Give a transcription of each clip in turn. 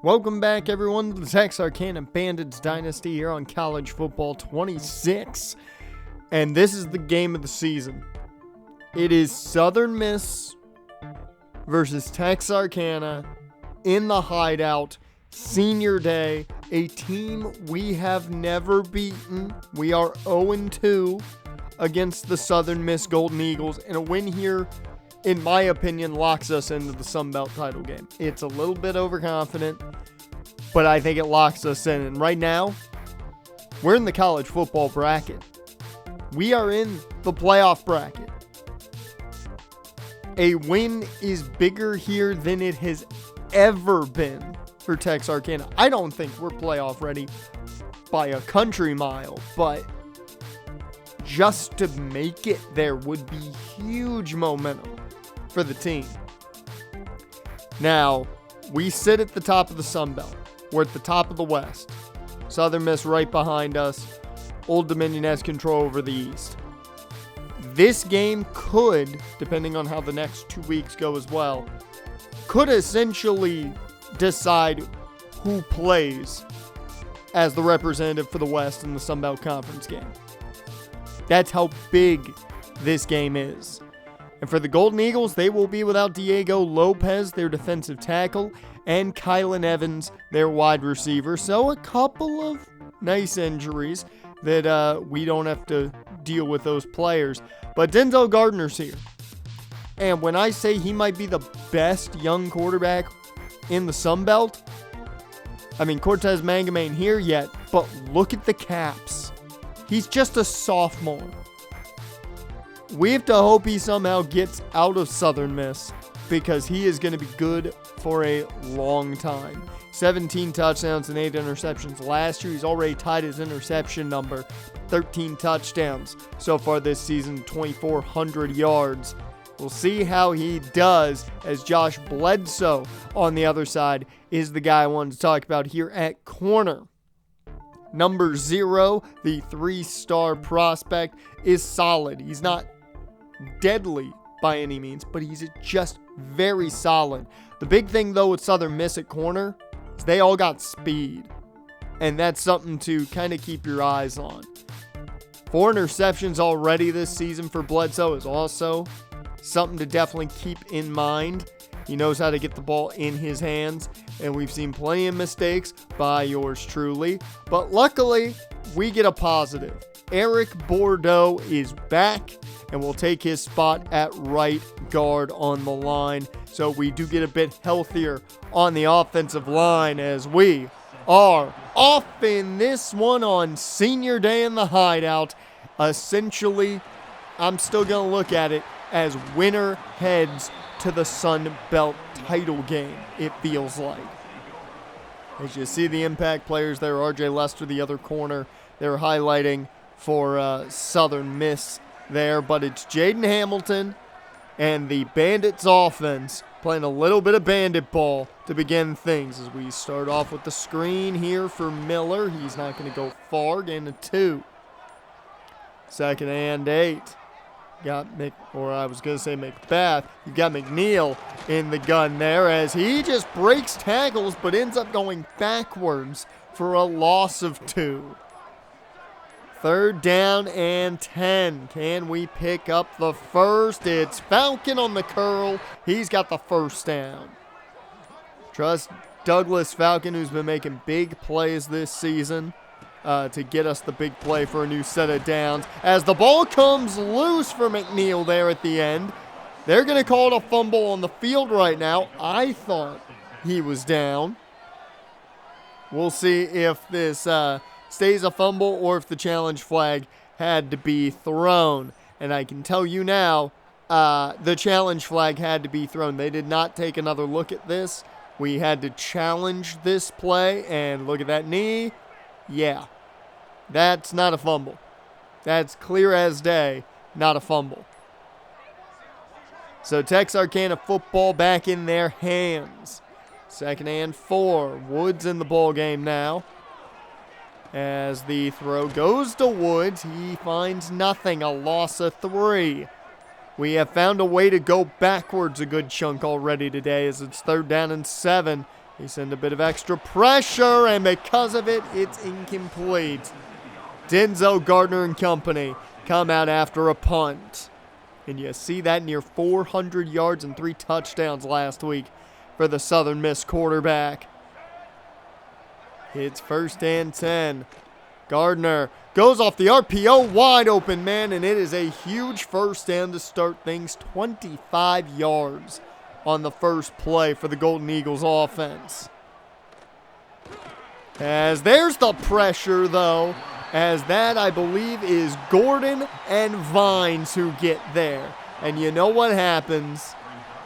Welcome back, everyone, to the Texarkana Bandits Dynasty here on College Football 26. And this is the game of the season. It is Southern Miss versus Texarkana in the Hideout, Senior Day, a team we have never beaten. We are 0-2 against the Southern Miss Golden Eagles, and a win here, in my opinion, locks us into the Sun Belt title game. It's a little bit overconfident, but I think it locks us in. And right now, we're in the college football bracket. We are in the playoff bracket. A win is bigger here than it has ever been for Texarkana. I don't think we're playoff ready by a country mile, but just to make it there would be huge momentum for the team. Now, we sit at the top of the Sun Belt. We're at the top of the West. Southern Miss right behind us. Old Dominion has control over the East. This game could, depending on how the next 2 weeks go as well, could essentially decide who plays as the representative for the West in the Sun Belt Conference game. That's how big this game is. And for the Golden Eagles, they will be without Diego Lopez, their defensive tackle, and Kylan Evans, their wide receiver. So a couple of nice injuries that we don't have to deal with those players. But Denzel Gardner's here. And when I say he might be the best young quarterback in the Sun Belt, I mean, Cortez Mangum ain't here yet, but look at the caps. He's just a sophomore. We have to hope he somehow gets out of Southern Miss because he is going to be good for a long time. 17 touchdowns and 8 interceptions last year. He's already tied his interception number. 13 touchdowns so far this season, 2,400 yards. We'll see how he does, as Josh Bledsoe on the other side is the guy I wanted to talk about here at corner. Number 0, the 3-star prospect, is solid. He's not deadly by any means, but he's just very solid. The big thing, though, with Southern Miss at corner is they all got speed, and that's something to kind of keep your eyes on. 4 interceptions already this season for Bledsoe is also something to definitely keep in mind. He knows how to get the ball in his hands, and we've seen plenty of mistakes by yours truly, but luckily we get a positive. Eric Bordeaux is back and will take his spot at right guard on the line, so we do get a bit healthier on the offensive line as we are off in this one on Senior Day in the Hideout. Essentially, I'm still going to look at it as winner heads to the Sun Belt title game, it feels like. As you see the impact players there, RJ Lester, the other corner, they're highlighting for Southern Miss there, but it's Jaden Hamilton and the Bandits offense playing a little bit of bandit ball to begin things as we start off with the screen here for Miller. He's not going to go far, gain a 2. 2nd and 8. Got Macbeth. You've got McNeil in the gun there as he just breaks tackles but ends up going backwards for a loss of 2. 3rd down and 10. Can we pick up the first? It's Falcon on the curl. He's got the first down. Trust Douglas Falcon, who's been making big plays this season, to get us the big play for a new set of downs. As the ball comes loose for McNeil there at the end. They're going to call it a fumble on the field right now. I thought he was down. We'll see if this stays a fumble or if the challenge flag had to be thrown. And I can tell you now, the challenge flag had to be thrown. They did not take another look at this. We had to challenge this play, and look at that knee. Yeah, that's not a fumble. That's clear as day, not a fumble. So Texarkana football back in their hands. 2nd and 4. Woods in the ball game now. As the throw goes to Woods, he finds nothing, a loss of 3. We have found a way to go backwards a good chunk already today as it's 3rd down and 7. They send a bit of extra pressure, and because of it, it's incomplete. Denzel Gardner and company come out after a punt. And you see that near 400 yards and 3 touchdowns last week for the Southern Miss quarterback. It's 1st and 10. Gardner goes off the RPO, wide open, man, and it is a huge first down to start things. 25 yards on the first play for the Golden Eagles offense. As there's the pressure, though, as that, I believe, is Gordon and Vines who get there. And you know what happens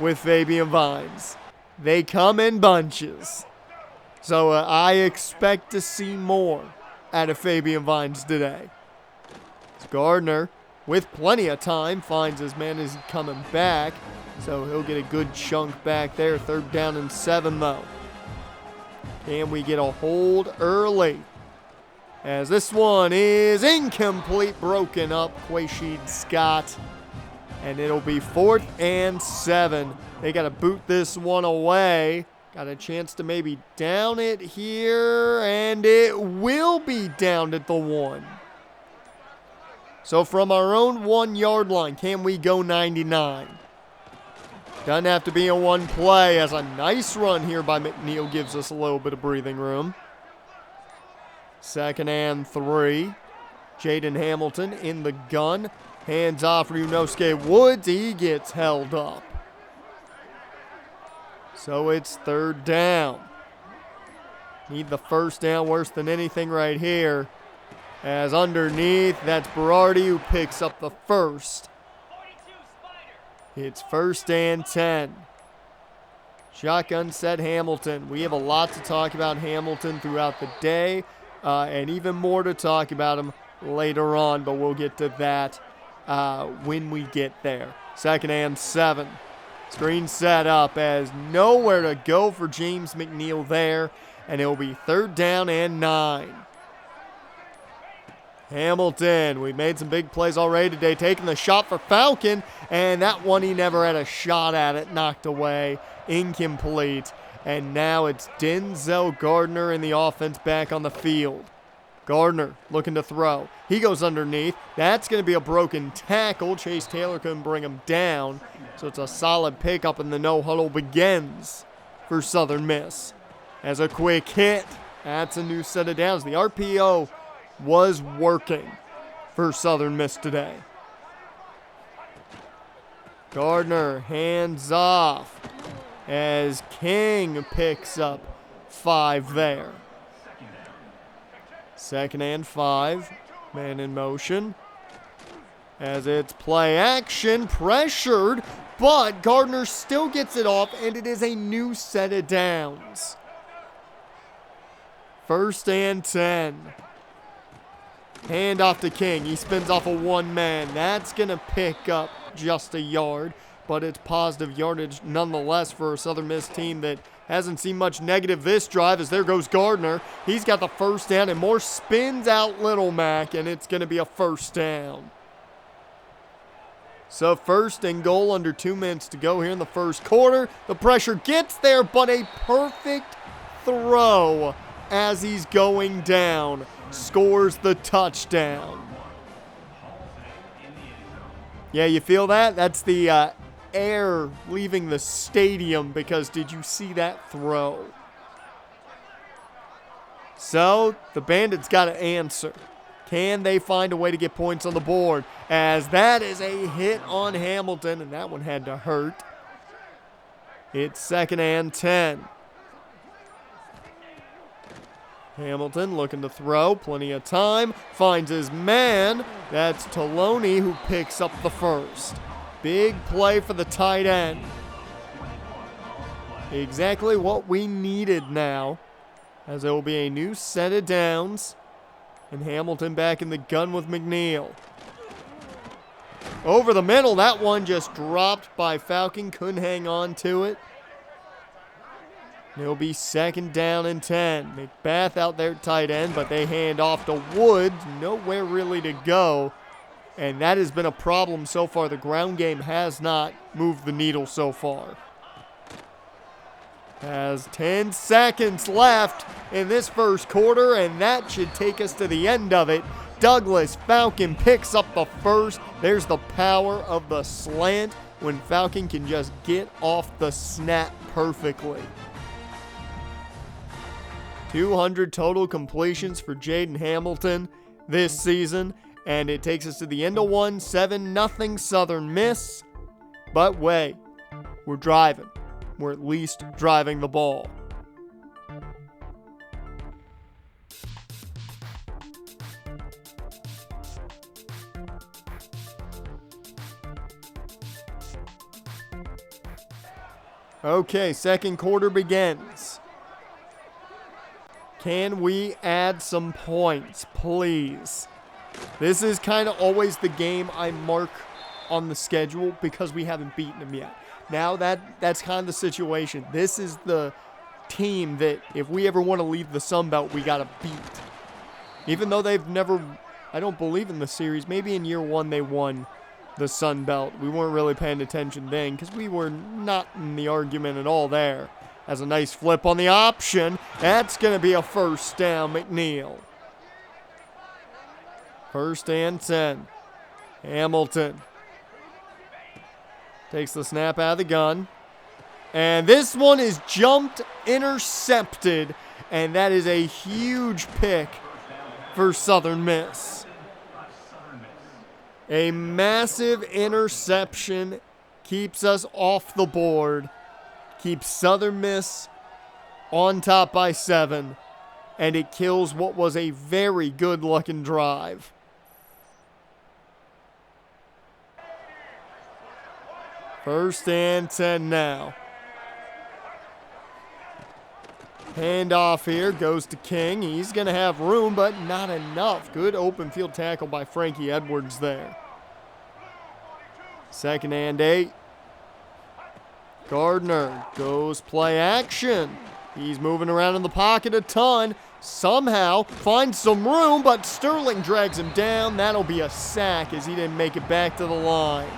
with Fabian Vines. They come in bunches. So I expect to see more out of Fabian Vines today. It's Gardner, with plenty of time, finds his man as he's coming back. So he'll get a good chunk back there. 3rd down and 7, though. Can we get a hold early? As this one is incomplete, broken up, Quashid Scott. And it'll be 4th and 7. They got to boot this one away. Got a chance to maybe down it here, and it will be downed at the 1. So from our own 1-yard line, can we go 99? Doesn't have to be a one play, as a nice run here by McNeil gives us a little bit of breathing room. 2nd and 3. Jaden Hamilton in the gun. Hands off Ryunosuke Woods. He gets held up. So it's 3rd down. Need the first down worse than anything right here. As underneath, that's Berardi who picks up the first. It's 1st and 10. Shotgun set Hamilton. We have a lot to talk about Hamilton throughout the day, and even more to talk about him later on, but we'll get to that when we get there. 2nd and 7. Screen set up as nowhere to go for James McNeil there, and it'll be 3rd down and 9. Hamilton, we made some big plays already today, taking the shot for Falcon, and that one he never had a shot at it, knocked away, incomplete. And now it's Denzel Gardner in the offense back on the field. Gardner looking to throw. He goes underneath. That's going to be a broken tackle. Chase Taylor couldn't bring him down. So it's a solid pickup, and the no huddle begins for Southern Miss. As a quick hit, that's a new set of downs. The RPO was working for Southern Miss today. Gardner hands off as King picks up 5 there. 2nd and 5, man in motion. As it's play action, pressured, but Gardner still gets it off, and it is a new set of downs. 1st and 10. Hand off to King. He spins off a 1-man. That's going to pick up just a yard, but it's positive yardage nonetheless for a Southern Miss team that hasn't seen much negative this drive, as there goes Gardner. He's got the first down, and more spins out Little Mac, and it's going to be a 1st down. So 1st and goal, under 2 minutes to go here in the 1st quarter. The pressure gets there, but a perfect throw as he's going down. Scores the touchdown. Yeah, you feel that? That's the air leaving the stadium, because did you see that throw? So the Bandits got to answer. Can they find a way to get points on the board? As that is a hit on Hamilton, and that one had to hurt. It's 2nd and 10. Hamilton looking to throw, plenty of time, finds his man. That's Taloni who picks up the first. Big play for the tight end. Exactly what we needed now, as there will be a new set of downs. And Hamilton back in the gun with McNeil. Over the middle, that one just dropped by Falcon, couldn't hang on to it. It'll be 2nd down and 10. McBath out there tight end, but they hand off to Woods. Nowhere really to go. And that has been a problem so far. The ground game has not moved the needle so far. Has 10 seconds left in this first quarter, and that should take us to the end of it. Douglas Falcon picks up the first. There's the power of the slant when Falcon can just get off the snap perfectly. 200 total completions for Jaden Hamilton this season, and it takes us to the end of one, 7-0 Southern Miss. But wait, we're driving. We're at least driving the ball. Okay, second quarter begins. Can we add some points, please? This is kind of always the game I mark on the schedule because we haven't beaten them yet. Now that's kind of the situation. This is the team that if we ever want to leave the Sun Belt, we got to beat. Even though they've never, I don't believe in the series, maybe in year one they won the Sun Belt. We weren't really paying attention then because we were not in the argument at all there. Has a nice flip on the option. That's going to be a first down, McNeil. First and 10. Hamilton takes the snap out of the gun. And this one is jumped, intercepted, and that is a huge pick for Southern Miss. A massive interception keeps us off the board, keeps Southern Miss on top by 7, and it kills what was a very good-looking drive. First and 10 now. Handoff here goes to King. He's going to have room, but not enough. Good open field tackle by Frankie Edwards there. Second and 8. Gardner goes play action. He's moving around in the pocket a ton. Somehow finds some room, but Sterling drags him down. That'll be a sack as he didn't make it back to the line.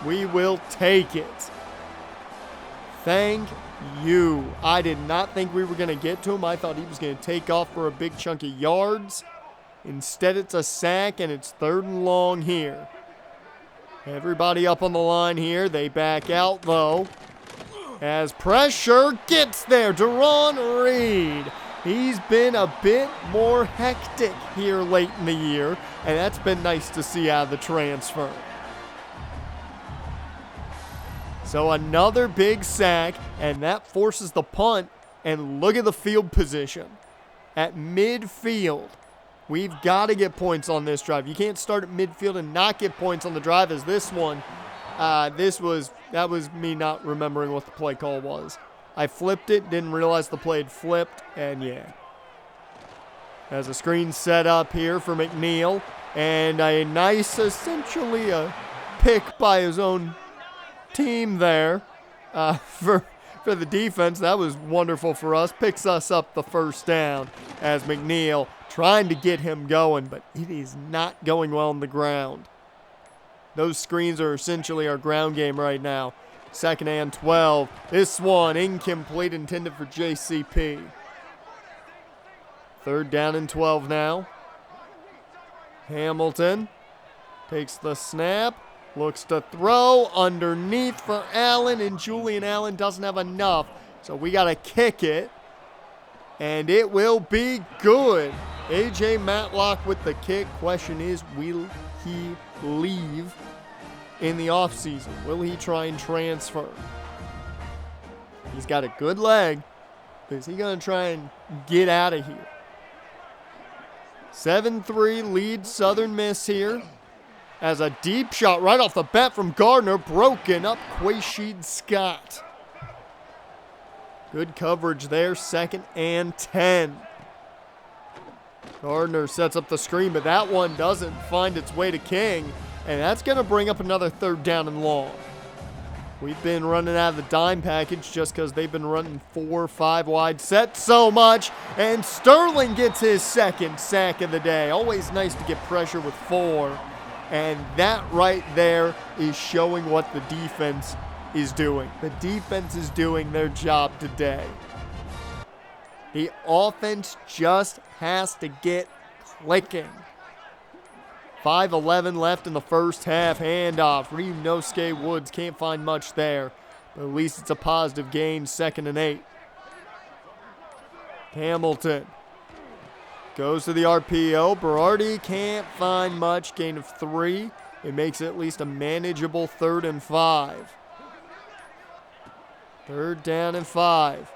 We will take it. Thank you. I did not think we were going to get to him. I thought he was going to take off for a big chunk of yards. Instead, it's a sack, and it's 3rd and long here. Everybody up on the line here. They back out, though. As pressure gets there, Deron Reed. He's been a bit more hectic here late in the year, and that's been nice to see out of the transfer. So another big sack, and that forces the punt, and look at the field position. At midfield, we've got to get points on this drive. You can't start at midfield and not get points on the drive as this one. That was me not remembering what the play call was. I flipped it, didn't realize the play had flipped, and yeah. There's a screen set up here for McNeil, and a nice, essentially a pick by his own team there for the defense. That was wonderful for us. Picks us up the first down as McNeil trying to get him going, but it is not going well on the ground. Those screens are essentially our ground game right now. Second and 12. This one incomplete, intended for JCP. 3rd down and 12 now. Hamilton takes the snap. Looks to throw underneath for Allen, and Julian Allen doesn't have enough. So we got to kick it, and it will be good. A.J. Matlock with the kick. Question is, will he leave in the offseason? Will he try and transfer? He's got a good leg. Is he going to try and get out of here? 7-3 lead Southern Miss here. As a deep shot right off the bat from Gardner, broken up Quashid Scott. Good coverage there, 2nd and 10. Gardner sets up the screen, but that one doesn't find its way to King, and that's going to bring up another 3rd down and long. We've been running out of the dime package just because they've been running 4 or 5 wide sets so much, and Sterling gets his 2nd sack of the day. Always nice to get pressure with 4. And that right there is showing what the defense is doing. The defense is doing their job today. The offense just has to get clicking. 5:11 left in the first half. Handoff. Ryunosuke Woods can't find much there, but at least it's a positive gain. 2nd and 8. Hamilton goes to the RPO. Berardi can't find much. Gain of 3. It makes it at least a manageable 3rd and 5. 3rd down and 5.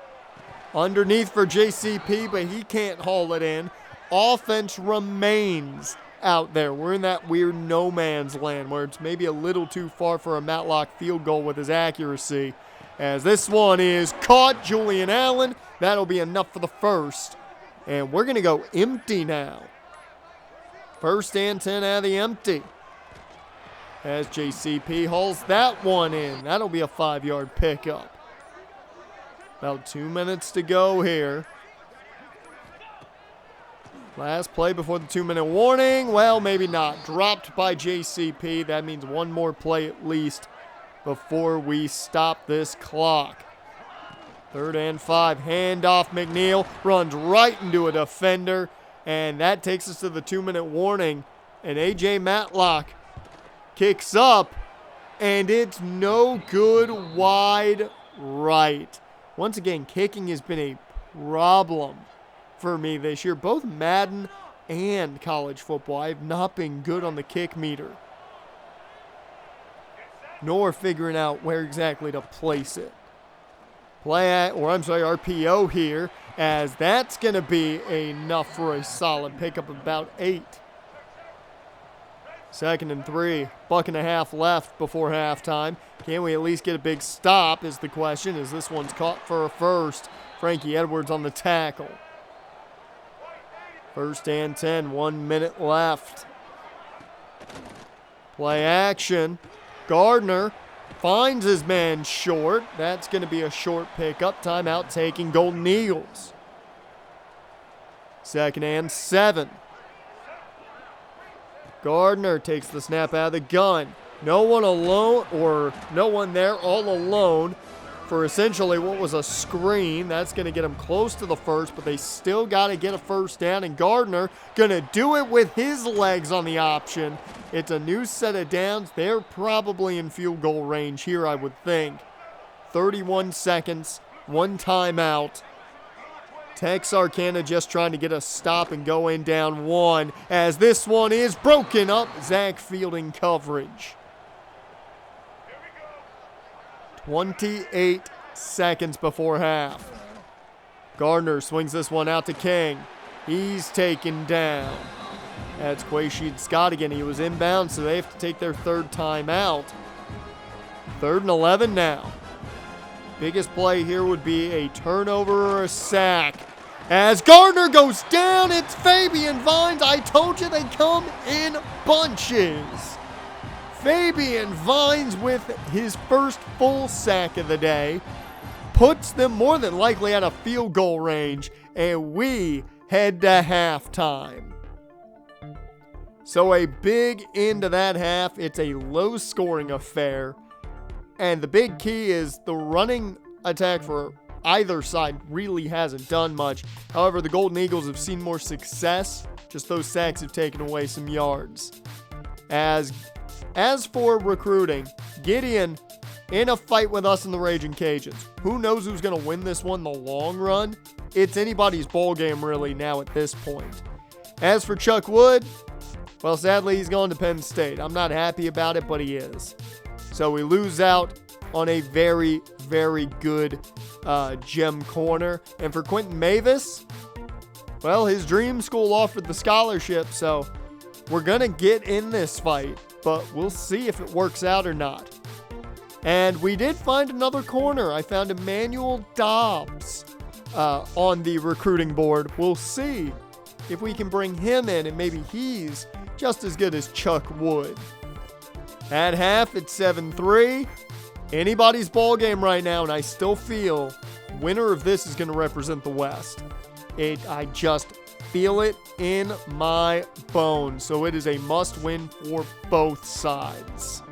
Underneath for JCP, but he can't haul it in. Offense remains out there. We're in that weird no man's land where it's maybe a little too far for a Matlock field goal with his accuracy. As this one is caught, Julian Allen. That'll be enough for the first. And we're going to go empty now. 1st and 10 out of the empty. As JCP hauls that one in. That'll be a 5-yard pickup. About 2 minutes to go here. Last play before the 2-minute warning. Well, maybe not. Dropped by JCP. That means one more play at least before we stop this clock. 3rd and 5. Handoff. McNeil runs right into a defender. And that takes us to the 2-minute warning. And A.J. Matlock kicks up. And it's no good wide right. Once again, kicking has been a problem for me this year. Both Madden and college football. I have not been good on the kick meter, nor figuring out where exactly to place it. RPO here, as that's going to be enough for a solid pickup of about 8. 2nd and 3. $1.50 left before halftime. Can we at least get a big stop is the question, as this one's caught for a first. Frankie Edwards on the tackle. 1st and 10. 1 minute left. Play action. Gardner finds his man short. That's going to be a short pickup. Timeout taking Golden Eagles. 2nd and 7. Gardner takes the snap out of the gun. No one alone, or no one there, all alone for essentially what was a screen. That's going to get them close to the first, but they still got to get a 1st down, and Gardner going to do it with his legs on the option. It's a new set of downs. They're probably in field goal range here, I would think. 31 seconds, 1 timeout. Texarkana just trying to get a stop and go in down 1, as this one is broken up. Zach Fielding coverage. 28 seconds before half. Gardner swings this one out to King. He's taken down. That's Quashid Scott again. He was inbound, so they have to take their 3rd time out. 3rd and 11 now. Biggest play here would be a turnover or a sack. As Gardner goes down, it's Fabian Vines. I told you they come in bunches. Fabian Vines with his first full sack of the day puts them more than likely out of field goal range, and we head to halftime. So a big end to that half. It's a low-scoring affair. And the big key is the running attack for either side really hasn't done much. However, the Golden Eagles have seen more success. Just those sacks have taken away some yards. As for recruiting, Gideon in a fight with us in the Raging Cajuns. Who knows who's going to win this one in the long run? It's anybody's ball game really now at this point. As for Chuck Wood, well, sadly, he's going to Penn State. I'm not happy about it, but he is. So we lose out on a very, very good gem corner. And for Quentin Mavis, well, his dream school offered the scholarship, so we're going to get in this fight, but we'll see if it works out or not. And we did find another corner. I found Emmanuel Dobbs on the recruiting board. We'll see if we can bring him in, and maybe he's just as good as Chuck Wood. At half, it's 7-3. Anybody's ball game right now, and I still feel winner of this is going to represent the West. I just feel it in my bones. So it is a must-win for both sides.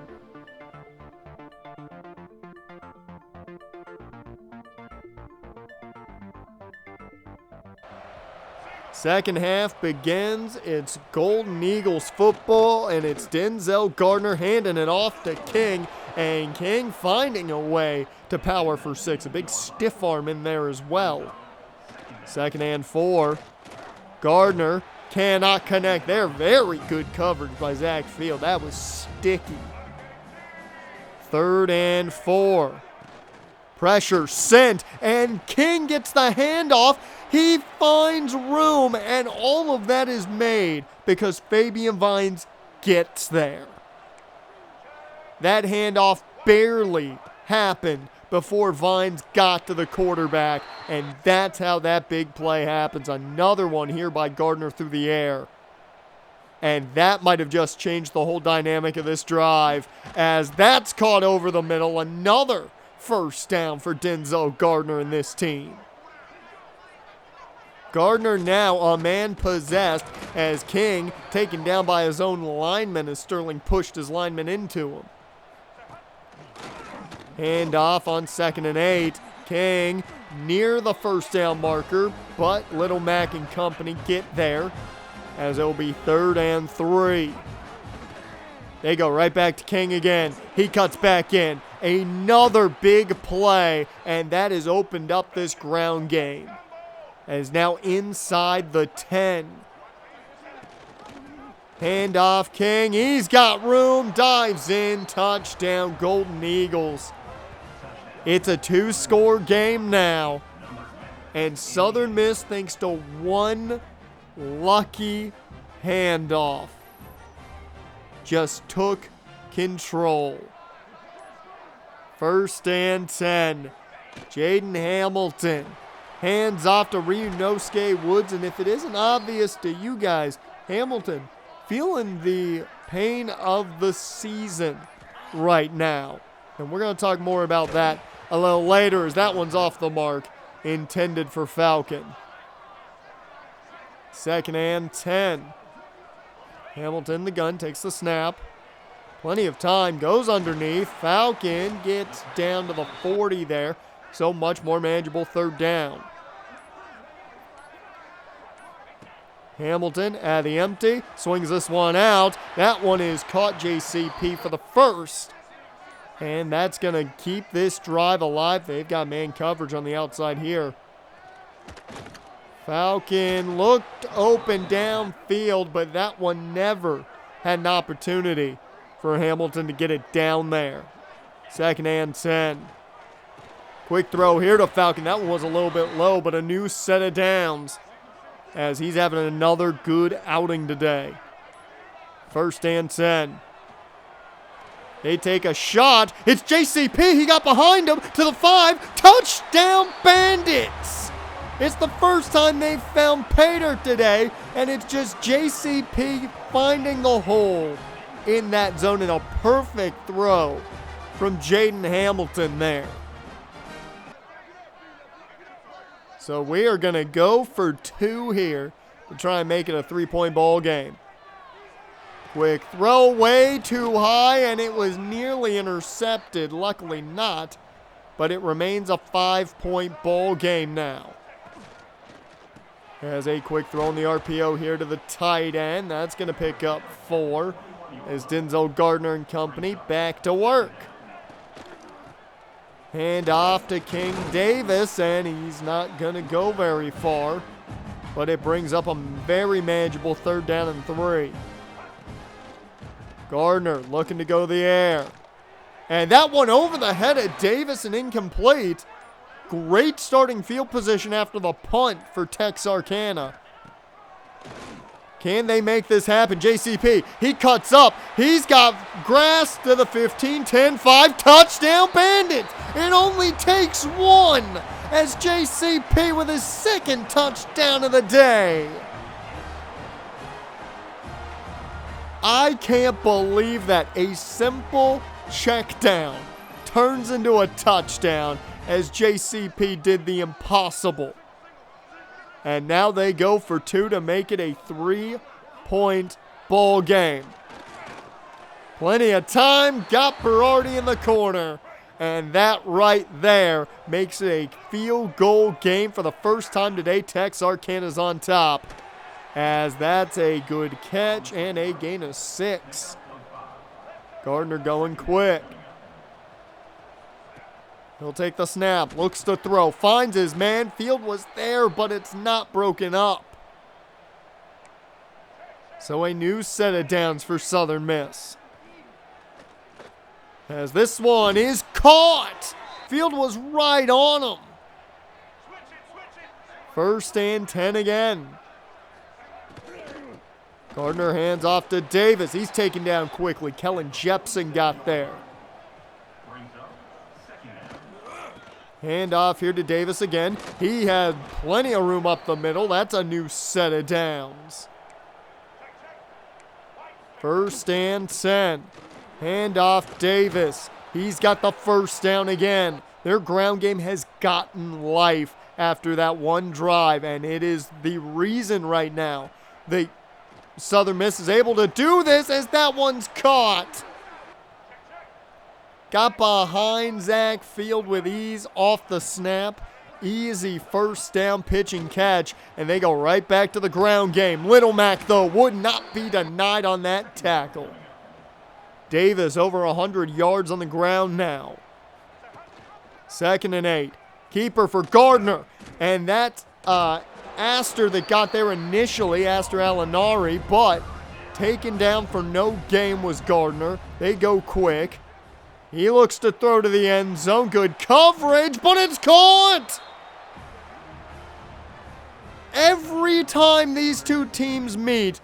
Second half begins. It's Golden Eagles football, and it's Denzel Gardner handing it off to King, and King finding a way to power for 6. A big stiff arm in there as well. Second and 4. Gardner cannot connect there. Very good coverage by Zach Field. That was sticky. Third and 4. Pressure sent, and King gets the handoff. He finds room, and all of that is made because Fabian Vines gets there. That handoff barely happened before Vines got to the quarterback, and that's how that big play happens. Another one here by Gardner through the air. And that might have just changed the whole dynamic of this drive, as that's caught over the middle. Another first down for Denzel Gardner and this team. Gardner now a man possessed as King taken down by his own lineman as Sterling pushed his lineman into him. Hand off on 2nd and 8. King near the first down marker, but Little Mac and company get there as it'll be 3rd and 3. They go right back to King again. He cuts back in. Another big play, and that has opened up this ground game. As now inside the 10. Hand off King. He's got room. Dives in. Touchdown Golden Eagles. It's a 2-score game now. And Southern Miss, thanks to one lucky handoff, just took control. 1st and 10. Jaden Hamilton. Hands off to Ryunosuke Woods, and if it isn't obvious to you guys, Hamilton feeling the pain of the season right now. And we're going to talk more about that a little later, as that one's off the mark, intended for Falcon. 2nd and 10. Hamilton, the gun, takes the snap. Plenty of time, goes underneath. Falcon gets down to the 40 there, so much more manageable 3rd down. Hamilton at the empty, swings this one out. That one is caught JCP for the first. And that's going to keep this drive alive. They've got man coverage on the outside here. Falcon looked open downfield, but that one never had an opportunity for Hamilton to get it down there. 2nd and 10. Quick throw here to Falcon. That one was a little bit low, but a new set of downs, as he's having another good outing today. 1st and 10. They take a shot. It's JCP. He got behind him to the 5. Touchdown Bandits. It's the first time they've found pay dirt today, and it's just JCP finding the hole in that zone, and a perfect throw from Jaden Hamilton there. So we are going to go for 2 here to try and make it a 3-point ball game. Quick throw, way too high, and it was nearly intercepted. Luckily not, but it remains a 5-point ball game now. Has a quick throw on the RPO here to the tight end. That's going to pick up 4 as Denzel Gardner and company back to work. Hand off to King Davis, and he's not going to go very far, but it brings up a very manageable 3rd down and 3. Gardner looking to go the air. And that one over the head of Davis and incomplete. Great starting field position after the punt for Texarkana. Can they make this happen? JCP, he cuts up. He's got grass to the 15, 10, 5. Touchdown Bandits. It only takes 1 as JCP with his 2nd touchdown of the day. I can't believe that a simple check down turns into a touchdown as JCP did the impossible. And now they go for 2 to make it a 3-point ball game. Plenty of time, got Berardi in the corner. And that right there makes it a field goal game for the first time today. Texarkana's on top, as that's a good catch and a gain of 6. Gardner going quick. He'll take the snap, looks to throw, finds his man. Field was there, but it's not broken up. So a new set of downs for Southern Miss. As this one is caught. Field was right on him. 1st and 10 again. Gardner hands off to Davis. He's taken down quickly. Kellen Jepson got there. Hand off here to Davis again. He had plenty of room up the middle. That's a new set of downs. 1st and 10. Hand off Davis. He's got the 1st down again. Their ground game has gotten life after that one drive, and it is the reason right now the Southern Miss is able to do this, as that one's caught. Got behind Zach Field with ease off the snap. Easy 1st down pitch and catch, and they go right back to the ground game. Little Mac, though, would not be denied on that tackle. Davis over 100 yards on the ground now. 2nd and 8. Keeper for Gardner, and that's Astor that got there initially, Astor Alinari, but taken down for no gain was Gardner. They go quick. He looks to throw to the end zone. Good coverage, but it's caught! Every time these two teams meet,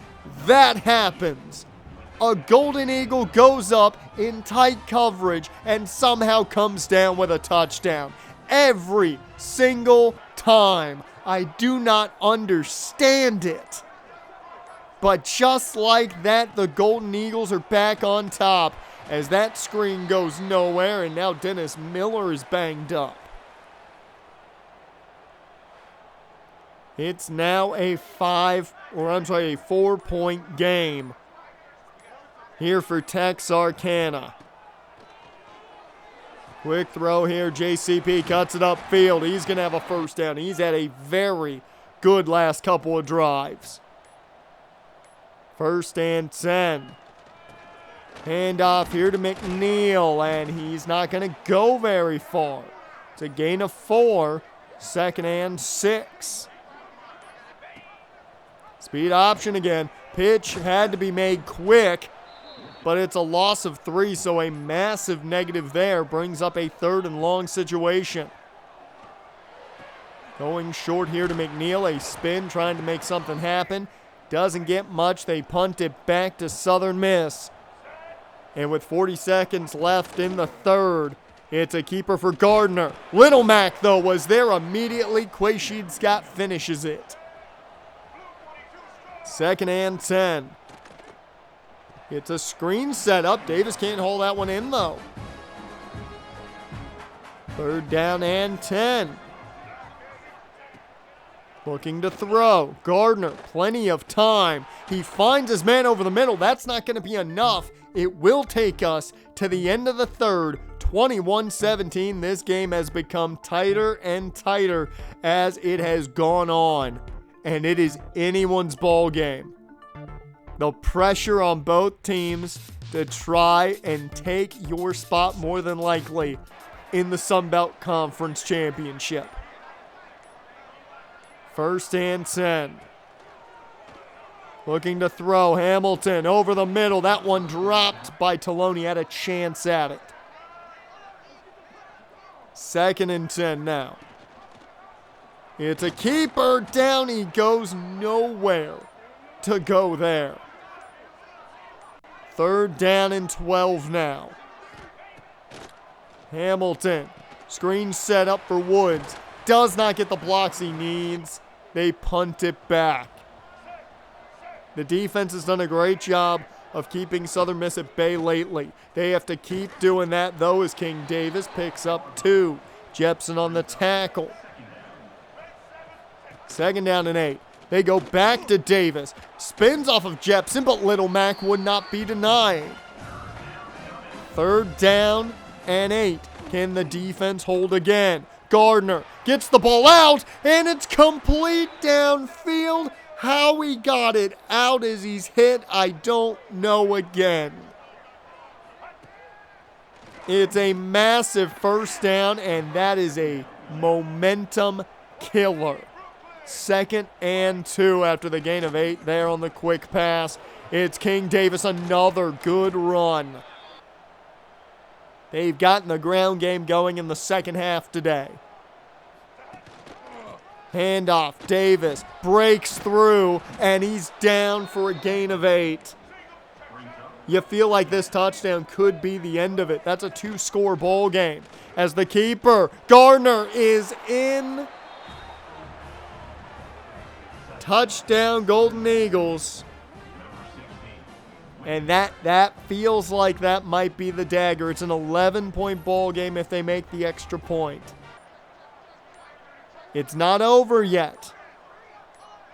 that happens. A Golden Eagle goes up in tight coverage and somehow comes down with a touchdown. Every single time. I do not understand it. But just like that, the Golden Eagles are back on top, as that screen goes nowhere, and now Dennis Miller is banged up. It's now a 4-point game here for Texarkana. Quick throw here. JCP cuts it upfield. He's going to have a 1st down. He's had a very good last couple of drives. 1st and 10. Hand off here to McNeil, and he's not going to go very far. It's a gain of 4. 2nd and 6. Speed option again. Pitch had to be made quick, but it's a loss of 3, so a massive negative there. Brings up a 3rd and long situation. Going short here to McNeil. A spin, trying to make something happen. Doesn't get much. They punt it back to Southern Miss. And with 40 seconds left in the 3rd, it's a keeper for Gardner. Little Mac, though, was there immediately. Quashid Scott finishes it. 2nd and 10. It's a screen setup. Davis can't hold that one in, though. 3rd down and 10. Looking to throw. Gardner, plenty of time. He finds his man over the middle. That's not going to be enough. It will take us to the end of the 3rd. 21-17. This game has become tighter and tighter as it has gone on. And it is anyone's ball game. The pressure on both teams to try and take your spot more than likely in the Sun Belt Conference Championship. 1st and 10. Looking to throw. Hamilton over the middle. That one dropped by Taloni. Had a chance at it. 2nd and 10 now. It's a keeper. Down he goes. Nowhere to go there. 3rd down and 12 now. Hamilton. Screen set up for Woods. Does not get the blocks he needs. They punt it back. The defense has done a great job of keeping Southern Miss at bay lately. They have to keep doing that, though, as King Davis picks up 2. Jepson on the tackle. 2nd down and 8. They go back to Davis. Spins off of Jepson, but Little Mac would not be denied. 3rd down and 8. Can the defense hold again? Gardner gets the ball out, and it's complete downfield. How he got it out as he's hit, I don't know again. It's a massive first down, and that is a momentum killer. 2nd and 2 after the gain of 8 there on the quick pass. It's King Davis, another good run. They've gotten the ground game going in the second half today. Handoff, Davis breaks through, and he's down for a gain of 8. You feel like this touchdown could be the end of it. That's a 2-score ball game. As the keeper, Gardner, is in. Touchdown, Golden Eagles. And that feels like that might be the dagger. It's an 11-point ball game if they make the extra point. It's not over yet.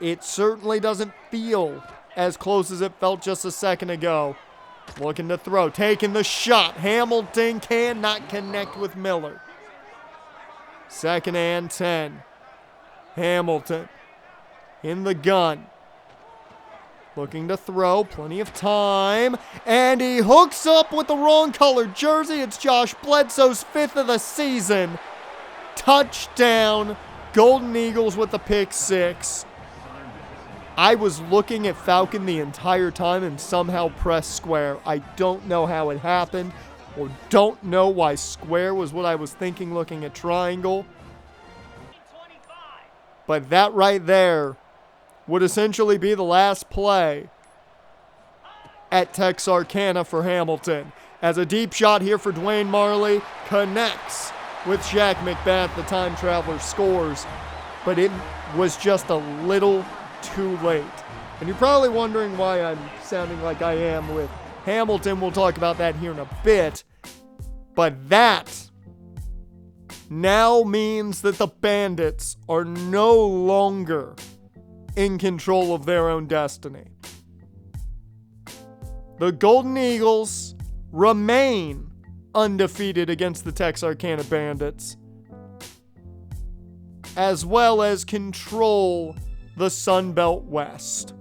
It certainly doesn't feel as close as it felt just a second ago. Looking to throw, taking the shot. Hamilton cannot connect with Miller. 2nd and 10. Hamilton in the gun. Looking to throw, plenty of time. And he hooks up with the wrong colored jersey. It's Josh Bledsoe's 5th of the season. Touchdown, Golden Eagles with the pick 6. I was looking at Falcon the entire time and somehow pressed square. I don't know how it happened, or don't know why square was what I was thinking looking at triangle. But that right there would essentially be the last play at Texarkana for Hamilton. As a deep shot here for Dwayne Marley connects with Shaq McBath, the time traveler scores, but it was just a little too late. And you're probably wondering why I'm sounding like I am with Hamilton. We'll talk about that here in a bit. But that now means that the Bandits are no longer in control of their own destiny. The Golden Eagles remain undefeated against the Texarkana Bandits, as well as control the Sun Belt West.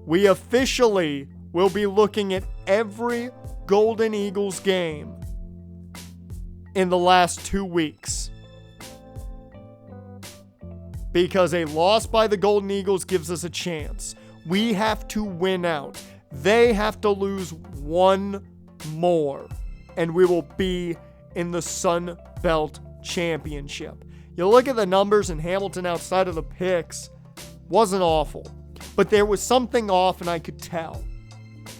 We officially will be looking at every Golden Eagles game in the last 2 weeks, because a loss by the Golden Eagles gives us a chance. We have to win out. They have to lose one more, and we will be in the Sun Belt Championship. You look at the numbers, and Hamilton outside of the picks wasn't awful, but there was something off, and I could tell.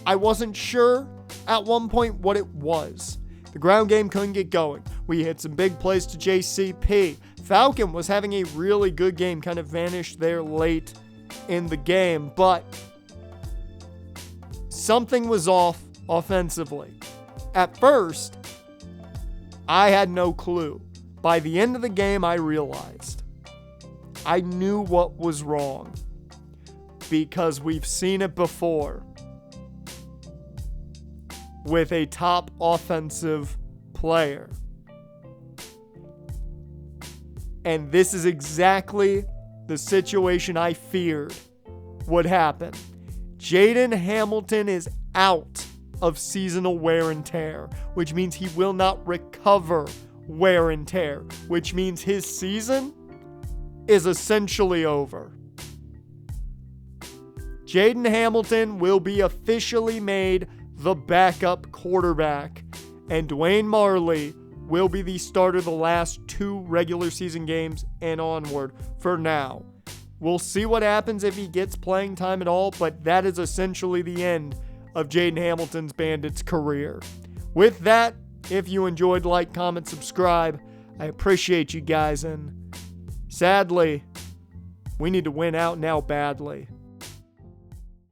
I wasn't sure at one point what it was. The ground game couldn't get going. We hit some big plays to JCP. Falcon was having a really good game, kind of vanished there late in the game, but something was off offensively. At first, I had no clue. By the end of the game, I realized. I knew what was wrong, because we've seen it before with a top offensive player. And this is exactly the situation I feared would happen. Jaden Hamilton is out of seasonal wear and tear, which means he will not recover wear and tear, which means his season is essentially over. Jaden Hamilton will be officially made the backup quarterback, and Dwayne Marley will be the starter the last 2 regular season games and onward for now. We'll see what happens if he gets playing time at all, but that is essentially the end of Jaden Hamilton's Bandits career. With that, if you enjoyed, like, comment, subscribe. I appreciate you guys, and sadly, we need to win out now badly.